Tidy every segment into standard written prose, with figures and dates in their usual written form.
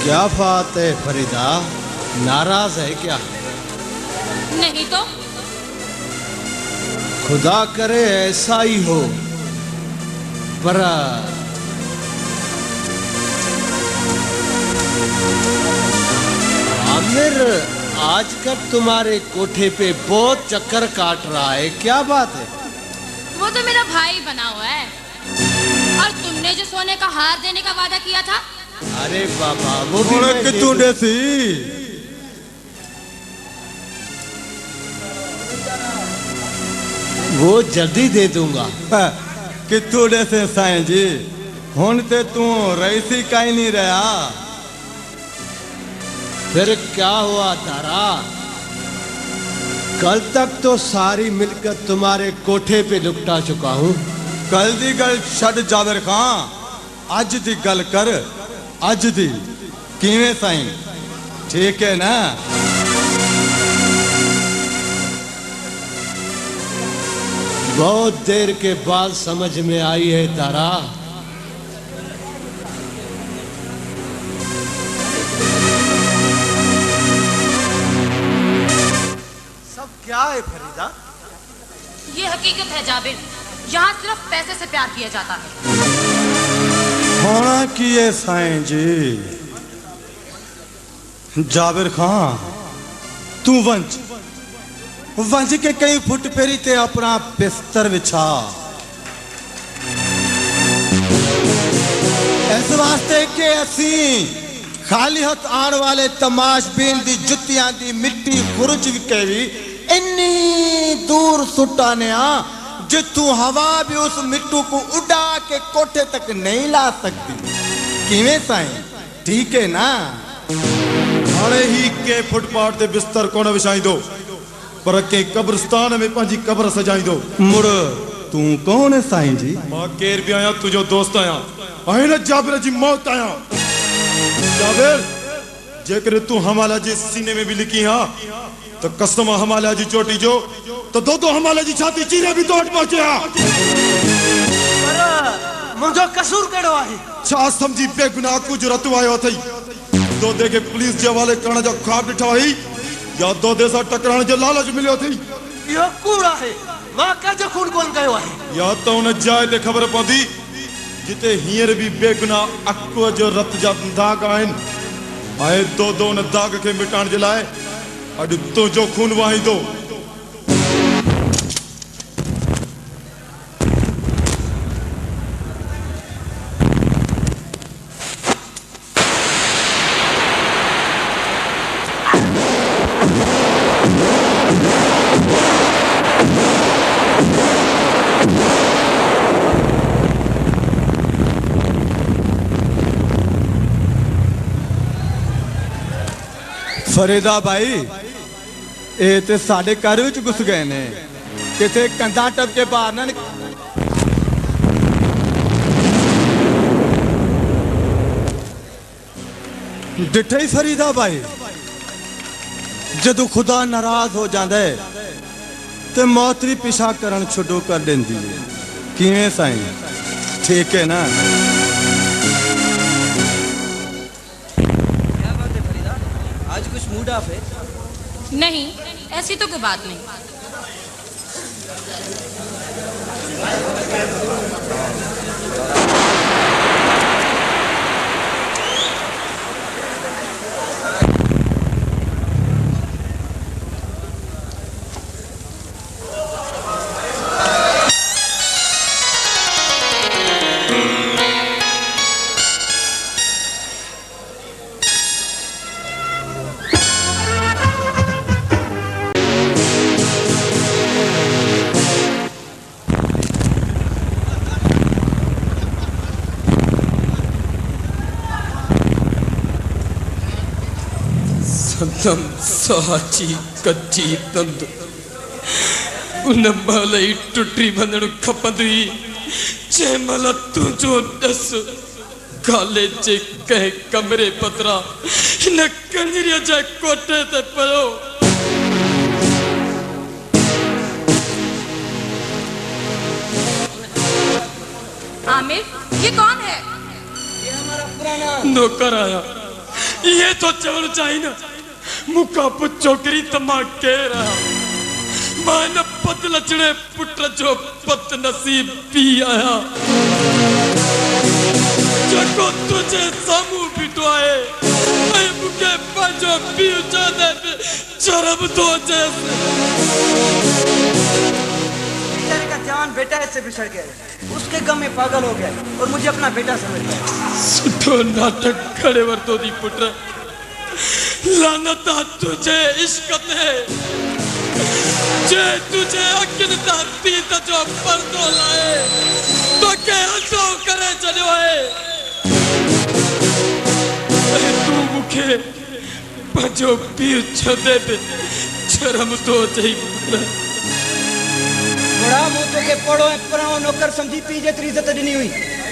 क्या बात है फरीदा, नाराज है क्या? नहीं तो। खुदा करे ऐसा ही हो, पर आमिर आजकल तुम्हारे कोठे पे बहुत चक्कर काट रहा है, क्या बात है? वो तो मेरा भाई बना हुआ है। और तुमने जो सोने का हार देने का वादा किया था। अरे बाबा, वो भी मैं दे तूने सी वो जल्दी दे दूंगा। कितू से साईं जी, हुन ते तू रईसी का ही नहीं रहा। फिर क्या हुआ तारा? कल तक तो सारी मिलकत तुम्हारे कोठे पे लुटा चुका हूँ। कल दी गल छड़ जाबिर खां, अज दी गल कर। अज दी किवें साईं, ठीक है ना? बहुत देर के बाद समझ में आई है तारा। सब क्या है फरीदा? ये हकीकत है जाबिर, यहाँ सिर्फ पैसे से प्यार किया जाता है। होना की है साईं जी। जाबिर खां, तू वंच वंच के कई फुट फेरी ते अपना बिस्तर बिछा। इस वास्ते के असी खाली हथ आने वाले तमाशबीन दी जुतियां दी मिट्टी खुरच के भी इन्नी दूर सुटाने जितू हवा भी उस मिट्टू को उड़ा के कोठे तक नहीं ला सकती। किवें साईं, ठीक है ना? हाणे ही के फुटपाथ ते बिस्तर कोन विछाई दो, पर के कब्रिस्तान में पंजी कब्र सजाई दो। मुड़ तू कौन है साईं जी? मां केर भी आया, तुझो दोस्त आया। आहे न जाबिर जी मौत आया। जाबिर, जेकर तू हमाला जी सीने में भी लिखी हां तो कसम हमाला जी चोटी जो तो दो हमाला जी छाती चीरे भी तोड़ पहुंचे। पर मुझो कसूर केड़ो आहे? छा समझी बेगुनाह को जुरत आयो थई? दो दे के पुलिस जे वाले करण जो ख्वाब ॾिठा हुई या दो दे सां टकराइण जो लालच मिलियो थई? इहो कूड़ आहे। मां कंहिंजो खून कोन कयो आहे। या तो उन जाइ ते ख़बर पवंदी जिते हींअर भी बेगुनाह अकुअ जो रत जा दाग आहिनि। ऐं दो उन दाग खे मिटाइण जे लाइ अॼु तुंहिंजो खून वहाईंदो। फरीदा भाई, ये ते साडे घर विच घुस गए ने, किथे कंधा टप के बाहर ना डिठे ही फरीदा भाई, जदों खुदा नाराज हो जाता है ते मौत भी पिछा करन छुडो कर देंदी है। किवें साईं, ठीक है ना? आज कुछ मूड ऑफ है? नहीं, ऐसी तो कोई बात नहीं। सदम साची कच्ची तंद उन महिल ई टुटी वञणु खपंदी जंहिं महिल तुंहिंजो ॾस गाले जे कंहिं कमरे पतरा हिन कणिरीअ जे कोठे ते पियो। आमिर, ये कौन है? नौकर आया ये तो चवण चाहिए ना मुका पुचोकरी तमा के रहा मान पत लचड़े पुट जो पत नसीब पी आया जको तुझे सामू बिटवाए मैं मुके पांचो पी दे चरब तो जैसे बेचारे का जान बेटा इससे बिछड़ गया उसके गम में पागल हो गया और मुझे अपना बेटा समझता है सुठो नाटक खड़े वर्तो दी पुत्र लानता तुझे इश्क है जे तुझे अकिल दाती त जो पर्दो लाए तो के हंसो करे चलो है तू मुखे पंजो पीर छदे पे शर्म तो चई पुत्र बड़ा मुंह तो के पड़ो है पराओ नौकर समझी पी जे तेरी इज्जत नहीं हुई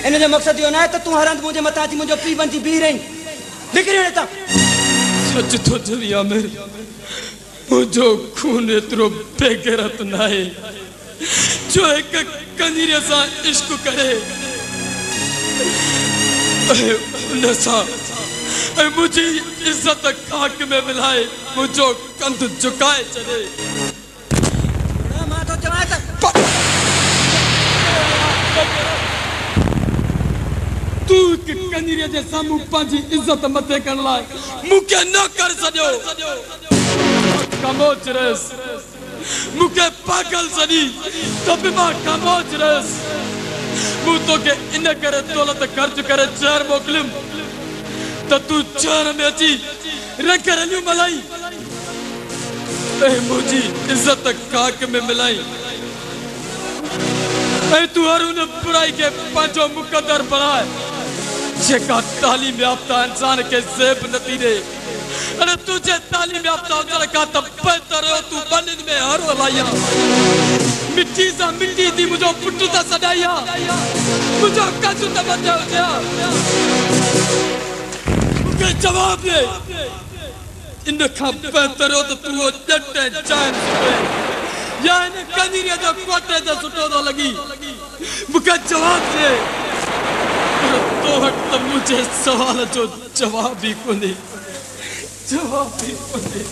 इने जो मकसद यो ना है तो तू हरंद मुझे मताती मुझे पी बनती बी रही निकली ने ता सच तो जलिया मेरे मुझो खून एतरो बेगैरत ना है जो एक कंजीरे सा इश्क करे नसा मुझे इज्जत खाक में मिलाए मुझो कंध झुकाए चले मां तो चला तक तू कंजीरे जे सामू पांजी इज्जत मते करण लाए मुके न कर सजो खामोश रस मुके पागल सनी तब मां खामोश रस मु तो के इन करे दौलत खर्च करे चार मोकलम त तू चार में अची रख रलियो मलाई ए मुजी इज्जत खाक में मिलाई ए तू हरुन बुराई के पांचो मुकद्दर बनाए जेका तालीम याफ्ता इंसान के जेब नती दे अरे तुझे तालीम याफ्ता उजर का तब बेहतर हो तू बनन में हरो लाया मिट्टी सा मिट्टी दी मुझो पुट्टू ता सदाया मुझो कजु ता बचा उठा मुझे जवाब दे इन का बेहतर हो तो तू डटे जान या इन कनीरिया जो कोटे दा सुटो दा लगी मुझे जवाब दे तो वक्त मुझे सवाल जो जवाब भी को नहीं जवाब भी को नहीं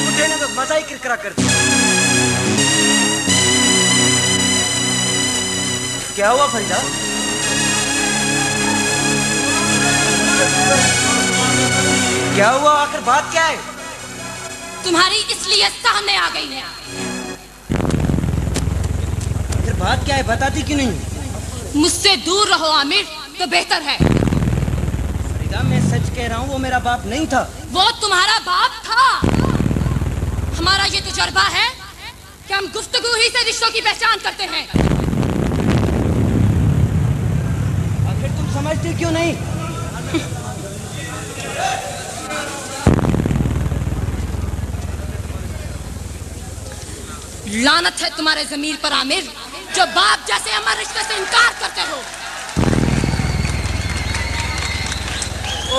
मुझे ने तो मजा ही किरकिरा कर दिया क्या हुआ फरीदा क्या हुआ आखिर बात क्या है तुम्हारी इसलिए सामने आ गई है बात क्या है बताती क्यों नहीं मुझसे दूर रहो आमिर तो बेहतर है फरीदा मैं सच कह रहा हूँ वो मेरा बाप नहीं था वो तुम्हारा बाप था हमारा ये तजुर्बा है कि हम गुफ्तगू ही से रिश्तों की पहचान करते हैं आखिर तुम समझती क्यों नहीं लानत है तुम्हारे ज़मीर पर आमिर जो बाप जैसे हमारे रिश्ते से इनकार करते हो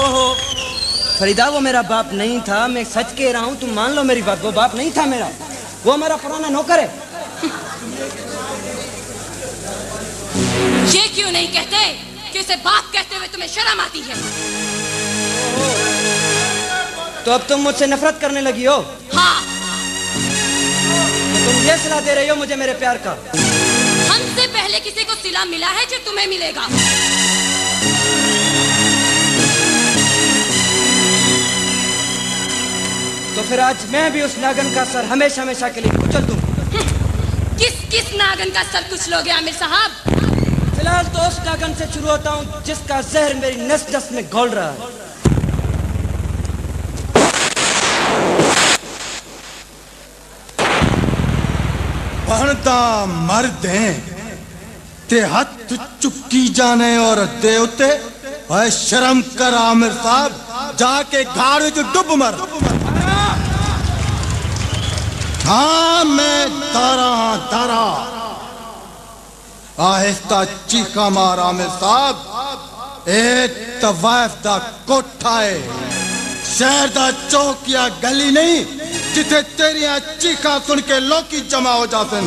ओहो फरीदा वो मेरा बाप नहीं था मैं सच कह रहा हूँ तुम मान लो मेरी बात वो बाप नहीं था मेरा वो हमारा पुराना नौकर है ये क्यों नहीं कहते कि उसे बाप कहते हुए तुम्हें शर्म आती है तो अब तुम मुझसे नफरत करने लगी हो हाँ तुम ये सलाह दे रही हो मुझे मेरे प्यार का हमसे पहले किसी को सिला मिला है जो तुम्हें मिलेगा तो फिर आज मैं भी उस नागन का सर हमेशा हमेशा के लिए कुचल दूं किस किस नागन का सर कुछ लोगे आमिर साहब फिलहाल तो उस नागन से शुरू होता हूँ जिसका जहर मेरी नस नस में घोल रहा है बनता मर्द हैं ते हाथ चुक्की जाने और देवते है शर्म कर आमिर साहब जाके घाड़ में डुब मर हाँ मैं तारा आहिस्ता चीखा मार आमिर साहब एक तवाफ दा कोठा है शहर दा चौक या गली नहीं जिथे तेरिया चीखा सुन के लोग जमा हो जाते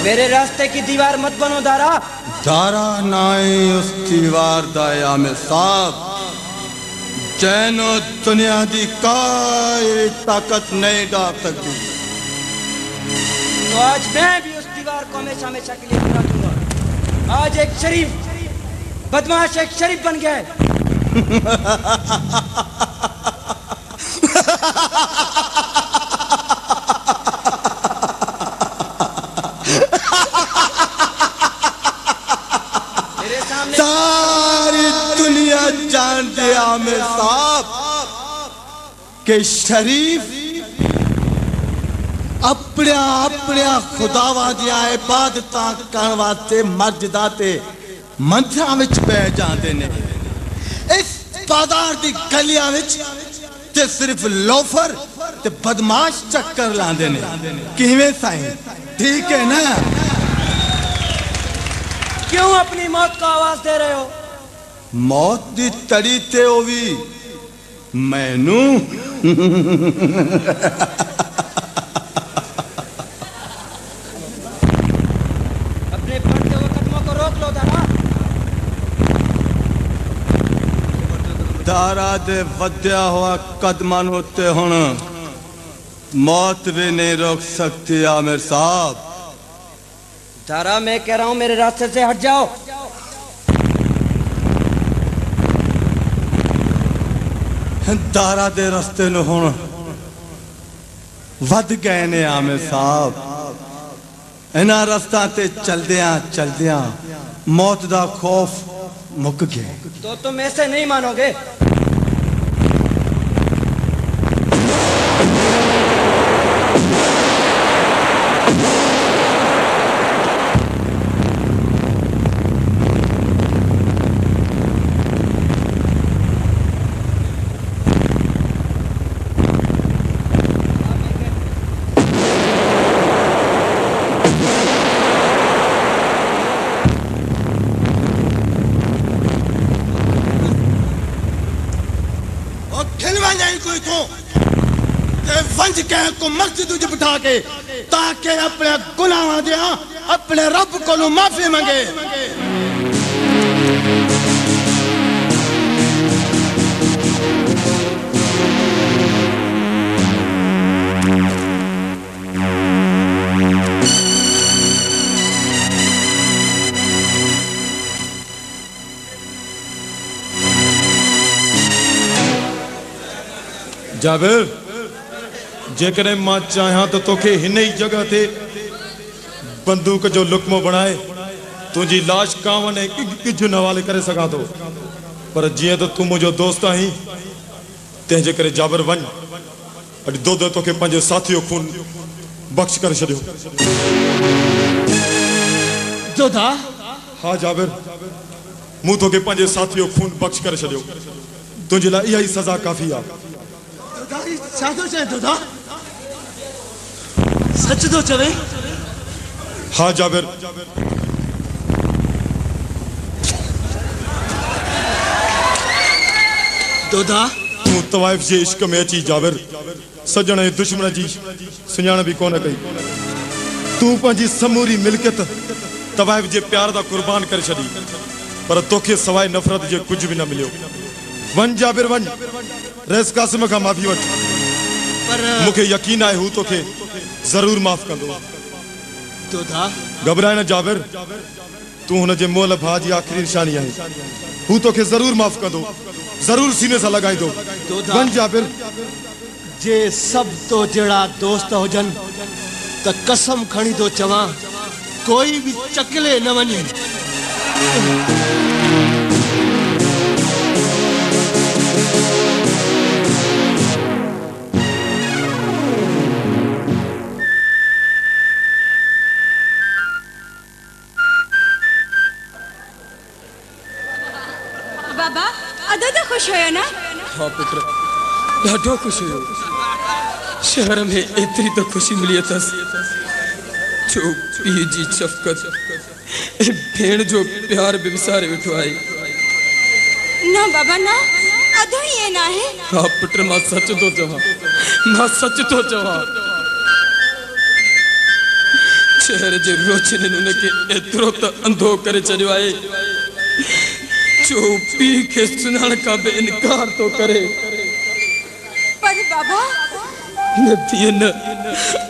मेरे रास्ते की दीवार मत बनो दारा। दारा नाए उस दीवार दाया में साहब जैनो दुनिया दी काई ताकत नहीं डाल सकती। तो आज मैं भी उस दीवार को हमेशा हमेशा के लिए हटा दूंगा। आज एक शरीफ बदमाश एक शरीफ बन गया है। सारी दुनिया जान दे आमिर साहब के शरीफ अपने अपने खुदावा दिया इबादत करने वास्ते मस्जिदा ते मंदिरां विच पै जांदे ने। इस बाजार दी गलियां विच ते सिर्फ लोफर ते बदमाश चक्कर लांदे ने। किवें साईं ठीक है ना? क्यों अपनी मौत को आवाज दे रहे हो? मौत दी तड़ी ते होवी मैनू अपने बढ़ते हुए कदमों को रोक लो दारा। दारा दे वध्या हुआ कदमान होते हुण मौत भी नहीं रोक सकती आमिर साहब। दारा मैं कह रहा हूं मेरे रास्ते से हट जाओ। दारा दे रस्ते नु हुण वध गए ने आमिर साहब। इन्हां रस्तां ते चलदियां मौत दा खौफ मुक गया। तो तुम ऐसे नहीं मानोगे। वंज के को मस्जिद च बिठा के ताकि अपने गुनाहां दे अपने रब को माफी मंगे। जाबिर जेकरे मां चाहा तो तोखे हिन ही जगह ते बंदूक जो लुकमो बनाए तुझी लाश कावन किज नवाले करे सका तो। पर जिए तो तू मुझो दोस्त आही तेजे करे जाबिर वन अड दो दो तोखे पंजे साथियों खून बख्श कर छड़ियो। जोधा हाँ जाबिर मुंह तोखे पंजे साथियों खून बख्श कर छड़ियो। तुझे ला यही सजा काफी आ। छा थो चए जोधा? सच तो चवे? हाँ जाबिर जोधा तू तवाइफ जे इश्क में अची जाबिर सजण ऐं दुश्मन जी सुञाण भी कोन कई। तू पंहिंजी समूरी मिल्कियत तवाइफ जे प्यार दा कुर्बान कर छड़ी पर तोखे सवाइ नफ़रत जे कुछ भी न मिलियो। वन जाबिर वन रेस कासिम खां माफ़ी वठ। पर मुखे यकीन है हू तोखे जरूर माफ कंदो। जोधा घबराए न जाबिर तू हुन जे मोल भा जी आखिरी निशानी आहे। हू तोखे जरूर माफ कंदो जरूर सीने सां लगाई दो। वन जाबिर जे सब तो जड़ा दोस्त हुजन त कसम खणी तो चवा कोई भी चकले न वने। बाबा अदा तो खुश हो ना? हाँ पुत्र ॾाढो खुश हो। शहर में एतरी तो खुशी मिली अथस जो पीउ जी शफ़क़त ऐं भेण जो प्यार बि विसारे वेठो आहे। ना बाबा ना अदा ये ना है। हाँ पुत्र मां सच तो चवां शहर जे रोशनी उनके एतिरो त अंधो करे छॾियो आहे जो पीउ खे सुञाण खां बि इनकार थो करे। पर बाबा न थिए न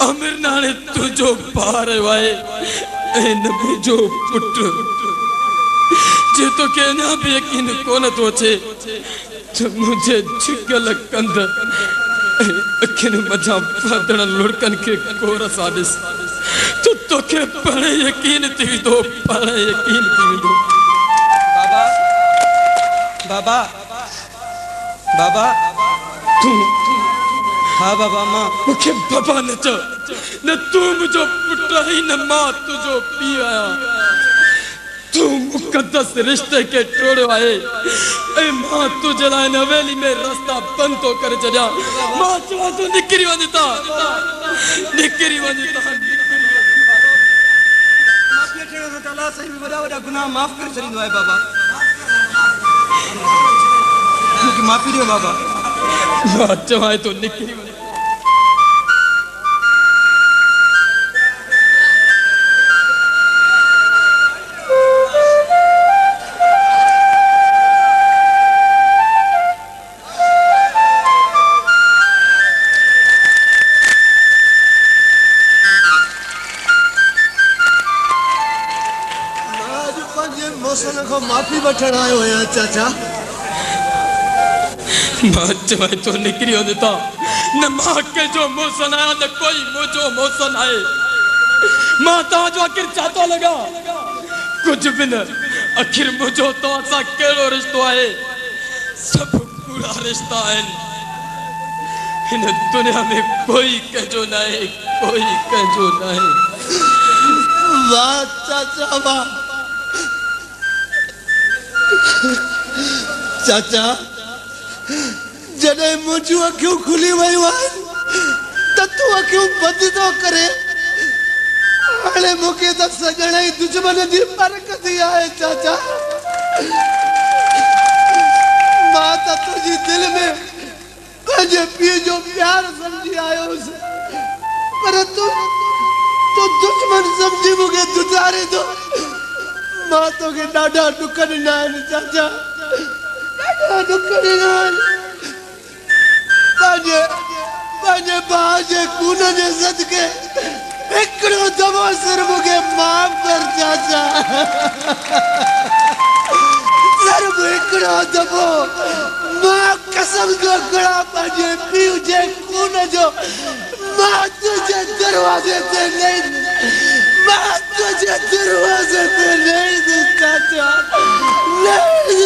अमीर नाणे तुंहिंजो भाउ रहियो आहे ऐं न मुंहिंजो पुटु जे तोखे अञा बि यकीन कोन थो अचे त मुंहिंजे झिकल कंद ऐं अखियुनि मथां वधण लुड़कनि खे गोर सां ॾिस त तोखे पाणे यकीन थी वेंदो, पाणे यकीन थी वेंदो। बाबा बाबा तूं हाँ बाबा मां मूंखे बाबा न चओ, न तूं मुंहिंजो पुटु आहीं न मां तुंहिंजो पीउ आहियां। तूं मुक़दस रिश्ते खे टोड़ियो आहे ऐं मां तुंहिंजे लाइ हिन हवेली में रस्ता बंदि थो करे छॾियां। मां चवां तूं निकिरी वञ था, निकिरी वञ था। माफ़ी अचण सां अलाह साईं बि वॾा वॾा गुनाह माफ़ करे छॾींदो आहे बाबा। मूंखे माफ़ी ॾियो बाबा। मां चवां थो निकिरी वञ। मौसन को माफी वठण आयो आहियां चाचा। मां चवां थो निकिरी वञ था। न मां कंहिंजो मौसन आहियां न कोई मुंहिंजो मौसन आहे। मां तव्हांजो आख़िर छा थो लॻा? कुझु बि न। आख़िर मुंहिंजो तव्हां सां कहिड़ो रिश्तो आहे? सभु कूड़ा रिश्ता आहिनि। हिन दुनिया में कोई कंहिंजो न आहे, कोई कंहिंजो न आहे। वाह चाचा वाह। चाचा जॾहिं मुंहिंजूं अखियूं खुली वयूं आहिनि त तूं अखियूं बंदि थो करे। हाणे मूंखे त सॼण ई दुश्मन जी परख थी आहे चाचा। मां त तुंहिंजी दिलि में पंहिंजे पीउ जो प्यार सम्झी आयोसि, पर तूं दुश्मन सम्झी मूंखे दुधारे थो। मां तोखे ॾाढा दुख ॾिना आहिनि चाचा, ॾाढा दुख ॾिना आहिनि। पंहिंजे भाउ जे खून जे सदके हिकिड़ो दफ़ो सिर्फ़ मूंखे माफ़ कर चाचा। सिर्फ़ हिकिड़ो दफ़ो। मां कसम थो खणा पंहिंजे पीउ जे खून जो। मां तुंहिंजे दरवाज़े ते नहीं, मां तुझे दरवाजे पे नहीं चाचा, नहीं।